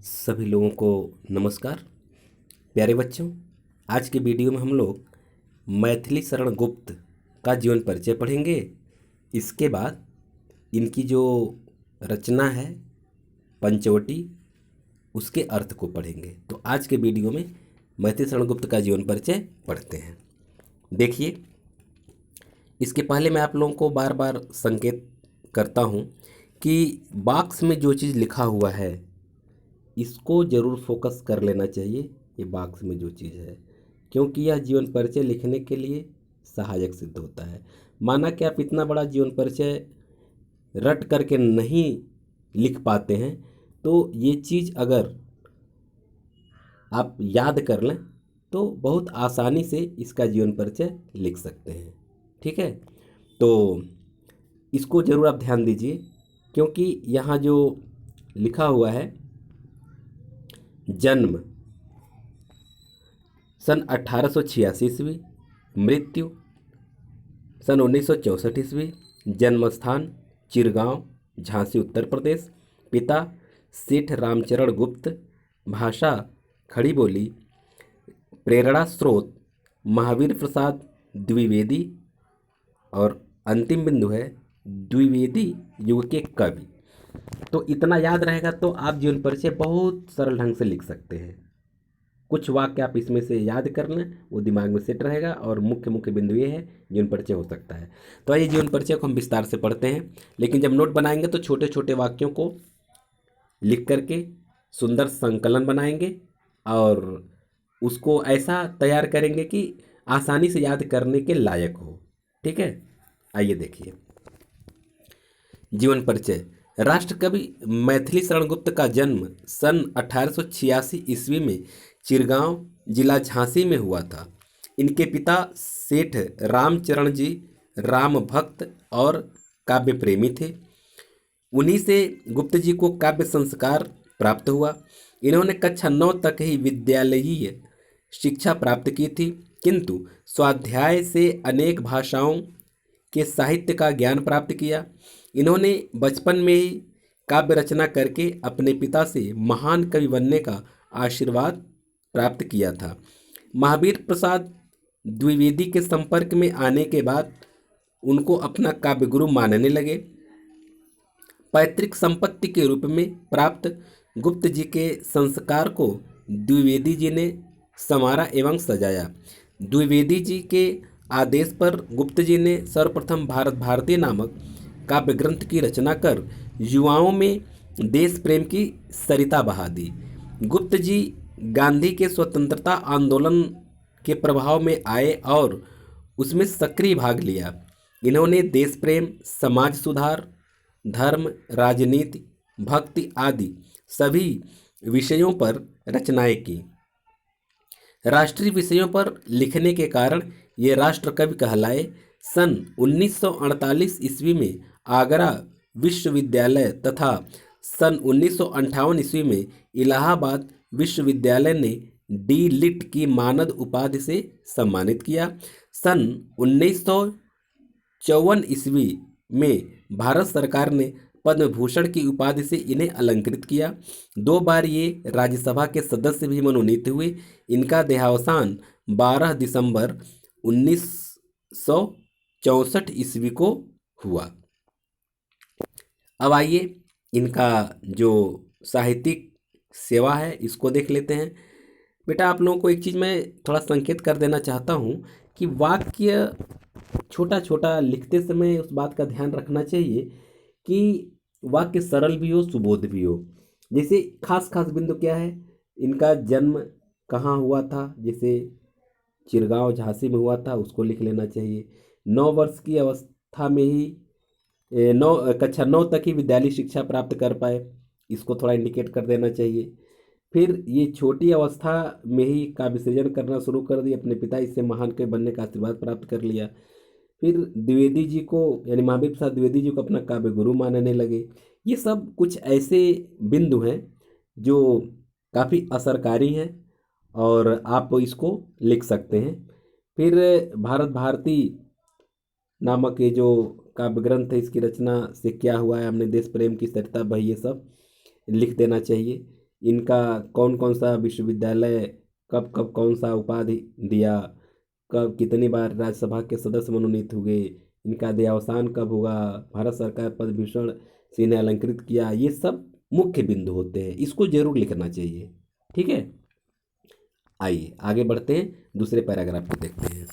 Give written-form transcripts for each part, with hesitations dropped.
सभी लोगों को नमस्कार। प्यारे बच्चों, आज की वीडियो में हम लोग मैथिली शरण गुप्त का जीवन परिचय पढ़ेंगे। इसके बाद इनकी जो रचना है पंचवटी, उसके अर्थ को पढ़ेंगे। तो आज के वीडियो में मैथिली शरण गुप्त का जीवन परिचय पढ़ते हैं। देखिए, इसके पहले मैं आप लोगों को बार बार संकेत करता हूँ कि बॉक्स में जो चीज़ लिखा हुआ है इसको ज़रूर फोकस कर लेना चाहिए। ये बॉक्स में जो चीज़ है, क्योंकि यह जीवन परिचय लिखने के लिए सहायक सिद्ध होता है। माना कि आप इतना बड़ा जीवन परिचय रट करके नहीं लिख पाते हैं, तो ये चीज़ अगर आप याद कर लें तो बहुत आसानी से इसका जीवन परिचय लिख सकते हैं। ठीक है, तो इसको ज़रूर आप ध्यान दीजिए, क्योंकि यहाँ जो लिखा हुआ है जन्म सन 1886 ईस्वी, मृत्यु सन 1964 ईस्वी, जन्म स्थान चिरगांव, झांसी उत्तर प्रदेश, पिता सेठ रामचरण गुप्त, भाषा खड़ी बोली, प्रेरणा स्रोत महावीर प्रसाद द्विवेदी, और अंतिम बिंदु है द्विवेदी युग के कवि। तो इतना याद रहेगा तो आप जीवन परिचय बहुत सरल ढंग से लिख सकते हैं। कुछ वाक्य आप इसमें से याद कर लें, वो दिमाग में सेट रहेगा, और मुख्य मुख्य बिंदु ये है जीवन परिचय हो सकता है। तो आइए जीवन परिचय को हम विस्तार से पढ़ते हैं, लेकिन जब नोट बनाएंगे तो छोटे छोटे वाक्यों को लिख करके सुंदर संकलन बनाएंगे और उसको ऐसा तैयार करेंगे कि आसानी से याद करने के लायक हो। ठीक है, आइए देखिए। जीवन परिचय। राष्ट्रकवि मैथिली शरण गुप्त का जन्म सन 1886 ईस्वी में चिरगांव जिला झांसी में हुआ था। इनके पिता सेठ रामचरण जी राम भक्त और काव्य प्रेमी थे। उन्हीं से गुप्त जी को काव्य संस्कार प्राप्त हुआ। इन्होंने कक्षा 9 तक ही विद्यालयीय शिक्षा प्राप्त की थी, किंतु स्वाध्याय से अनेक भाषाओं के साहित्य का ज्ञान प्राप्त किया। इन्होंने बचपन में ही काव्य रचना करके अपने पिता से महान कवि बनने का आशीर्वाद प्राप्त किया था। महावीर प्रसाद द्विवेदी के संपर्क में आने के बाद उनको अपना काव्य गुरु मानने लगे। पैतृक संपत्ति के रूप में प्राप्त गुप्त जी के संस्कार को द्विवेदी जी ने संवारा एवं सजाया। द्विवेदी जी के आदेश पर गुप्त जी ने सर्वप्रथम भारत भारती नामक काव्य ग्रंथ की रचना कर युवाओं में देश प्रेम की सरिता बहा दी। गुप्त जी गांधी के स्वतंत्रता आंदोलन के प्रभाव में आए और उसमें सक्रिय भाग लिया। इन्होंने देश प्रेम, समाज सुधार, धर्म, राजनीति, भक्ति आदि सभी विषयों पर रचनाएं की। राष्ट्रीय विषयों पर लिखने के कारण ये राष्ट्रकवि कहलाए। सन 1948 ईस्वी में आगरा विश्वविद्यालय तथा सन 1958 ईस्वी में इलाहाबाद विश्वविद्यालय ने डी लिट की मानद उपाधि से सम्मानित किया। सन 1954 ईस्वी में भारत सरकार ने पद्म भूषण की उपाधि से इन्हें अलंकृत किया। 2 बार ये राज्यसभा के सदस्य भी मनोनीत हुए। इनका देहावसान 12 दिसंबर 1964 ईस्वी को हुआ। अब आइए इनका जो साहित्यिक सेवा है इसको देख लेते हैं। बेटा, आप लोगों को एक चीज़ मैं थोड़ा संकेत कर देना चाहता हूँ कि वाक्य छोटा छोटा लिखते समय उस बात का ध्यान रखना चाहिए कि वाक्य सरल भी हो, सुबोध भी हो। जैसे खास खास बिंदु क्या है, इनका जन्म कहाँ हुआ था, जैसे चिरगांव झांसी में हुआ था, उसको लिख लेना चाहिए। 9 वर्ष की अवस्था में ही कक्षा 9 तक ही विद्यालय शिक्षा प्राप्त कर पाए, इसको थोड़ा इंडिकेट कर देना चाहिए। फिर ये छोटी अवस्था में ही काव्य सृजन करना शुरू कर दी, अपने पिता इससे महान कवि बनने का आशीर्वाद प्राप्त कर लिया। फिर द्विवेदी जी को यानी महावीर प्रसाद द्विवेदी जी को अपना काव्य गुरु मानने लगे। ये सब कुछ ऐसे बिंदु हैं जो काफ़ी असरकारी हैं और आप इसको लिख सकते हैं। फिर भारत भारती नामक ये जो काव्य ग्रंथ है, इसकी रचना से क्या हुआ है, हमने देश प्रेम की सरिता बही, ये सब लिख देना चाहिए। इनका कौन कौन सा विश्वविद्यालय कब कब कौन सा उपाधि दिया, कब कितनी बार राज्यसभा के सदस्य मनोनीत हुए, इनका देहावसान कब हुआ, भारत सरकार पद्म भूषण से इन्हें अलंकृत किया, ये सब मुख्य बिंदु होते हैं, इसको जरूर लिखना चाहिए। ठीक है, आइए आगे बढ़ते हैं, दूसरे पैराग्राफ को देखते हैं।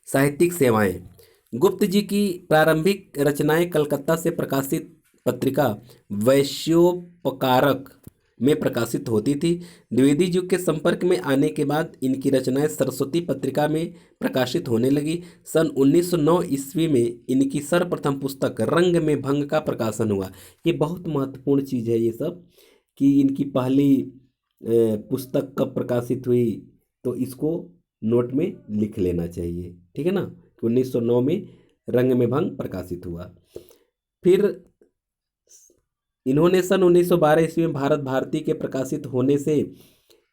साहित्यिक सेवाएं। गुप्त जी की प्रारंभिक रचनाएं कलकत्ता से प्रकाशित पत्रिका वैश्योपकारक में प्रकाशित होती थी। द्विवेदी जी के संपर्क में आने के बाद इनकी रचनाएं सरस्वती पत्रिका में प्रकाशित होने लगी। सन 1909 ईस्वी में इनकी सर्वप्रथम पुस्तक रंग में भंग का प्रकाशन हुआ। ये बहुत महत्वपूर्ण चीज़ है ये सब, कि इनकी पहली पुस्तक कब प्रकाशित हुई, तो इसको नोट में लिख लेना चाहिए। ठीक है ना, 1909 में रंग में भंग प्रकाशित हुआ। फिर इन्होंने सन 1912 ईस्वी में भारत भारती के प्रकाशित होने से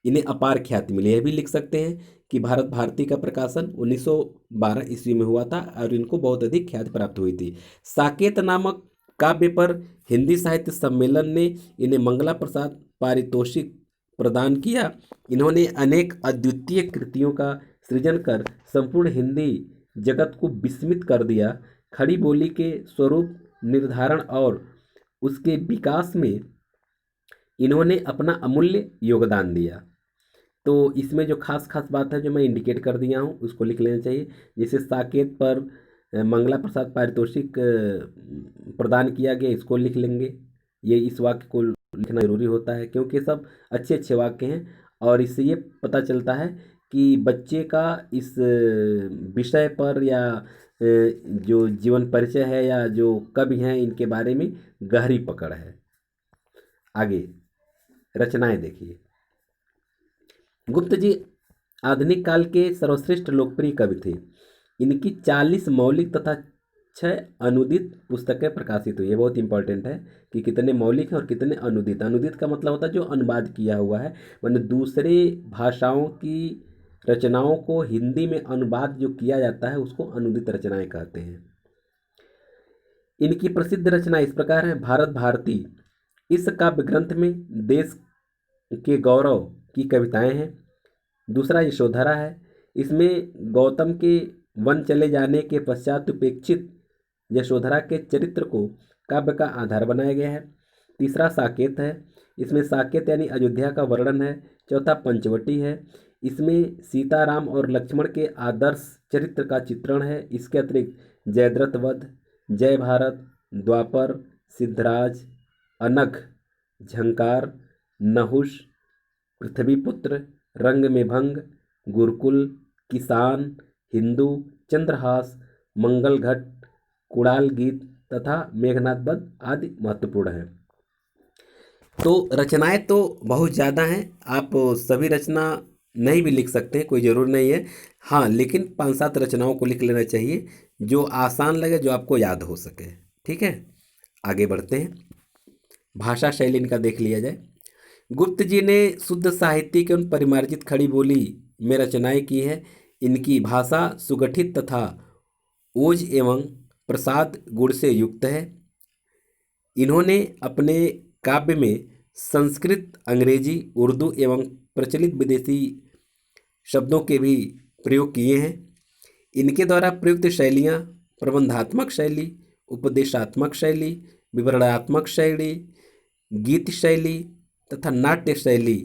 इन्हें अपार ख्याति मिली। यह भी लिख सकते हैं कि भारत भारती का प्रकाशन 1912 ईस्वी में हुआ था और इनको बहुत अधिक ख्याति प्राप्त हुई थी। साकेत नामक काव्य पर हिंदी साहित्य सम्मेलन ने इन्हें मंगला प्रसाद पारितोषिक प्रदान किया। इन्होंने अनेक अद्वितीय कृतियों का सृजन कर संपूर्ण हिंदी जगत को विस्मित कर दिया। खड़ी बोली के स्वरूप निर्धारण और उसके विकास में इन्होंने अपना अमूल्य योगदान दिया। तो इसमें जो खास खास बात है जो मैं इंडिकेट कर दिया हूँ उसको लिख लेना चाहिए। जैसे साकेत पर मंगला प्रसाद पारितोषिक प्रदान किया गया, इसको लिख लेंगे। ये इस वाक्य को लिखना जरूरी होता है क्योंकि सब अच्छे अच्छे वाक्य हैं और इससे ये पता चलता है कि बच्चे का इस विषय पर या जो जीवन परिचय है या जो कवि हैं इनके बारे में गहरी पकड़ है। आगे रचनाएं देखिए। गुप्त जी आधुनिक काल के सर्वश्रेष्ठ लोकप्रिय कवि थे। इनकी 40 मौलिक तथा 6 अनुदित पुस्तकें प्रकाशित हुई। ये बहुत इंपॉर्टेंट है कि कितने मौलिक हैं और कितने अनुदित। अनुदित का मतलब होता है जो अनुवाद किया हुआ है, माने दूसरे भाषाओं की रचनाओं को हिंदी में अनुवाद जो किया जाता है उसको अनुदित रचनाएं कहते हैं। इनकी प्रसिद्ध रचना इस प्रकार है। भारत भारती इस काव्य ग्रंथ में देश के गौरव की कविताएं हैं। दूसरा यशोधरा है, इसमें गौतम के वन चले जाने के पश्चात उपेक्षित यशोधरा के चरित्र को काव्य का आधार बनाया गया है। तीसरा साकेत है, इसमें साकेत यानी अयोध्या का वर्णन है। चौथा पंचवटी है, इसमें सीताराम और लक्ष्मण के आदर्श चरित्र का चित्रण है। इसके अतिरिक्त जयद्रथ वध, जय भारत, द्वापर, सिद्धराज, अनघ, झंकार, नहुष, पृथ्वीपुत्र, रंग में भंग, गुरुकुल, किसान, हिंदू, चंद्रहास, मंगल घट, कुड़ाल गीत तथा मेघनाथ वध आदि महत्वपूर्ण हैं। तो रचनाएं तो बहुत ज़्यादा हैं, आप सभी रचना नहीं भी लिख सकते हैं, कोई ज़रूर नहीं है। हाँ, लेकिन 5-7 रचनाओं को लिख लेना चाहिए जो आसान लगे, जो आपको याद हो सके। ठीक है, आगे बढ़ते हैं। भाषा शैली इनका देख लिया जाए। गुप्त जी ने शुद्ध साहित्यिक एवं परिमार्जित खड़ी बोली में रचनाएं की है। इनकी भाषा सुगठित तथा ओज एवं प्रसाद गुण से युक्त है। इन्होंने अपने काव्य में संस्कृत, अंग्रेजी, उर्दू एवं प्रचलित विदेशी शब्दों के भी प्रयोग किए हैं। इनके द्वारा प्रयुक्त शैलियाँ प्रबंधात्मक शैली, उपदेशात्मक शैली, विवरणात्मक शैली, गीत शैली तथा नाट्य शैली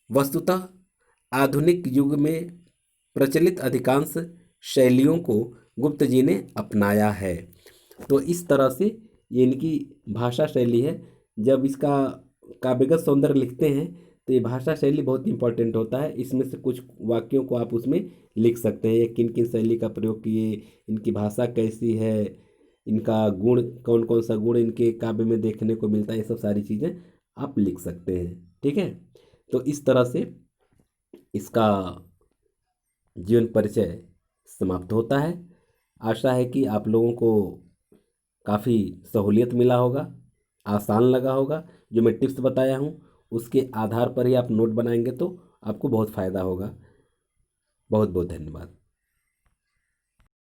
वस्तुतः आधुनिक युग में प्रचलित अधिकांश शैलियों को गुप्त जी ने अपनाया है। तो इस तरह से ये इनकी भाषा शैली है। जब इसका काव्यगत सौंदर्य लिखते हैं तो ये भाषा शैली बहुत इंपॉर्टेंट होता है। इसमें से कुछ वाक्यों को आप उसमें लिख सकते हैं, ये किन किन शैली का प्रयोग किए, इनकी भाषा कैसी है, इनका गुण कौन कौन सा गुण इनके काव्य में देखने को मिलता है, ये सब सारी चीज़ें आप लिख सकते हैं। ठीक है, तो इस तरह से इसका जीवन परिचय समाप्त होता है। आशा है कि आप लोगों को काफ़ी सहूलियत मिला होगा, आसान लगा होगा। जो मैं टिप्स बताया हूँ उसके आधार पर ही आप नोट बनाएंगे तो आपको बहुत फ़ायदा होगा। बहुत बहुत धन्यवाद।